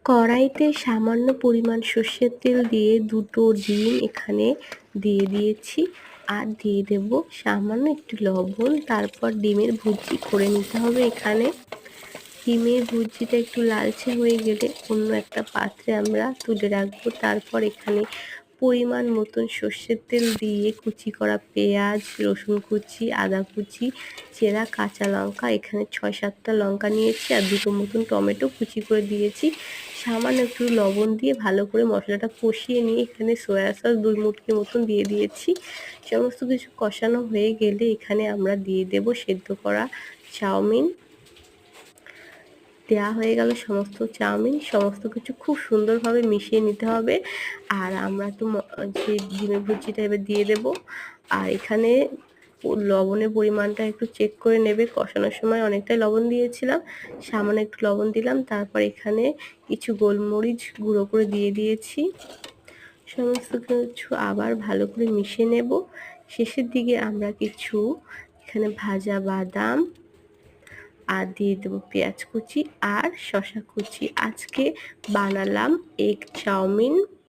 কড়াইতে সামান্য পরিমাণ সর্ষের তেল দিয়ে দুটো ডিম এখানে দিয়ে দিয়েছি, আর দিয়ে দেব সামান্য একটু লবণ। তারপর ডিমের ভুজি করে নিতে হবে। এখানে ডিমের ভুজিটা একটু লালচে হয়ে গেলে অন্য একটা পাত্রে আমরা তুলে রাখবো। তারপর এখানে পরিমাণ মতন সর্ষের তেল দিয়ে কুচি করা পেঁয়াজ, রসুন কুচি, আদা কুচি, চেরা কাঁচা লঙ্কা, এখানে ৬-৭টা লঙ্কা নিয়েছি আর দুটো মতন টমেটো কুচি করে দিয়েছি। সামান্য একটু লবণ দিয়ে ভালো করে মশলাটা কষিয়ে নিয়ে এখানে সয়া সস ২ মুটকি মতন দিয়ে দিয়েছি। সমস্ত কিছু কষানো হয়ে গেলে এখানে আমরা দিয়ে দেব সেদ্ধ করা চাউমিন। দেওয়া হয়ে গেল সমস্ত চাউমিন, সমস্ত কিছু খুব সুন্দরভাবে মিশিয়ে নিতে হবে। আর আমরা তো যে ডিমের ভুজিটা এবার দিয়ে দেব। আর এখানে লবণের পরিমাণটা একটু চেক করে নেবে। কষানোর সময় অনেকটাই লবণ দিয়েছিলাম, সামান্য একটু লবণ দিলাম। তারপর এখানে কিছু গোলমরিচ গুঁড়ো করে দিয়ে দিয়েছি। সমস্ত কিছু আবার ভালো করে মিশিয়ে নেব। শেষের দিকে আমরা কিছু এখানে ভাজা বাদাম আর দিয়ে দেবো পেঁয়াজ কুচি আর শসা কুচি। আজকে বানালাম এগ চাউমিন।